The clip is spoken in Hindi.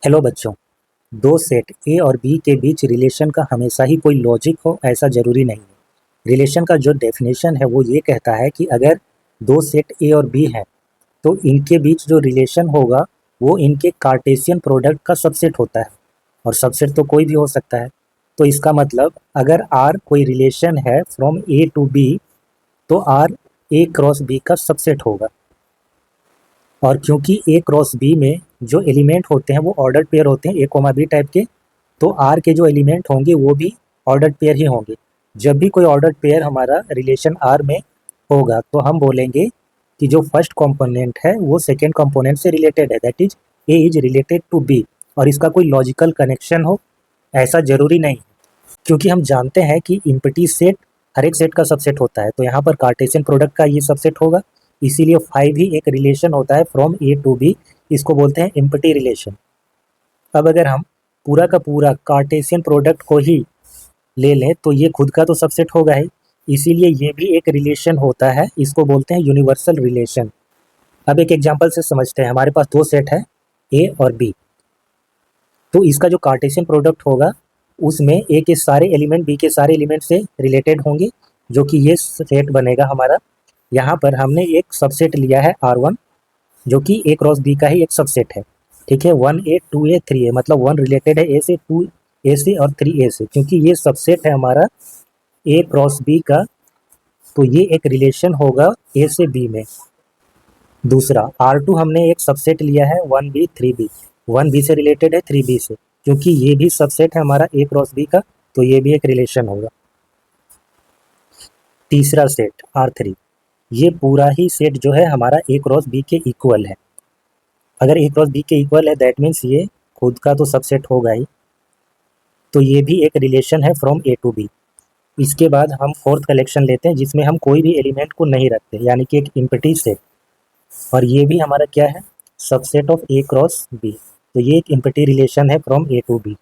हेलो बच्चों। दो सेट ए और बी के बीच रिलेशन का हमेशा ही कोई लॉजिक हो ऐसा ज़रूरी नहीं है। रिलेशन का जो डेफिनेशन है वो ये कहता है कि अगर दो सेट ए और बी है तो इनके बीच जो रिलेशन होगा वो इनके कार्टेशियन प्रोडक्ट का सबसेट होता है। और सबसेट तो कोई भी हो सकता है। तो इसका मतलब अगर आर कोई रिलेशन है फ्रॉम ए टू बी तो आर ए क्रॉस बी का सबसेट होगा। और क्योंकि ए क्रॉस बी में जो एलिमेंट होते हैं वो ऑर्डर्ड पेयर होते हैं ए कोमा बी टाइप के, तो आर के जो एलिमेंट होंगे वो भी ऑर्डर्ड पेयर ही होंगे। जब भी कोई ऑर्डर्ड पेयर हमारा रिलेशन आर में होगा तो हम बोलेंगे कि जो फर्स्ट कंपोनेंट है वो सेकेंड कंपोनेंट से रिलेटेड है, that is A is related to B. और इसका कोई लॉजिकल कनेक्शन हो ऐसा ज़रूरी नहीं, क्योंकि हम जानते हैं कि इम्पटी सेट हर एक सेट का सबसेट होता है। तो यहाँ पर कार्टेशियन प्रोडक्ट का ये सबसेट होगा, इसीलिए 5 ही एक रिलेशन होता है फ्रॉम ए टू बी, इसको बोलते हैं इम्पटी रिलेशन। अब अगर हम पूरा का पूरा कार्टेशियन प्रोडक्ट को ही ले लें तो ये खुद का तो सबसेट होगा ही, इसीलिए ये भी एक रिलेशन होता है, इसको बोलते हैं यूनिवर्सल रिलेशन। अब एक एग्जांपल से समझते हैं। हमारे पास दो सेट है ए और बी, तो इसका जो कार्टेशियन प्रोडक्ट होगा उसमें ए के सारे एलिमेंट बी के सारे एलिमेंट से रिलेटेड होंगे, जो कि ये सेट बनेगा हमारा। यहाँ पर हमने एक सबसेट लिया है R1, जो कि ए क्रॉस बी का ही एक सबसेट है। ठीक है, 1A 2A 3A, मतलब 1 रिलेटेड है ए से, 2A से और 3A से। क्योंकि ये सबसेट है हमारा ए क्रॉस बी का, तो ये एक रिलेशन होगा ए से बी में। दूसरा R2 हमने एक सबसेट लिया है 1B 3B, 1B से रिलेटेड है 3B से, क्योंकि ये भी सबसेट है हमारा ए क्रॉस बी का, तो ये भी एक रिलेशन होगा। तीसरा सेट R3, ये पूरा ही सेट जो है हमारा ए क्रॉस बी के इक्वल है। अगर ए क्रॉस बी के इक्वल है दैट मीन्स ये खुद का तो सबसेट होगा ही, तो ये भी एक रिलेशन है फ्रॉम ए टू बी। इसके बाद हम फोर्थ कलेक्शन लेते हैं जिसमें हम कोई भी एलिमेंट को नहीं रखते, यानी कि एक इम्पटी सेट, और ये भी हमारा क्या है, subset of A cross B. तो ये एक इम्पटी रिलेशन है फ्रॉम ए टू बी।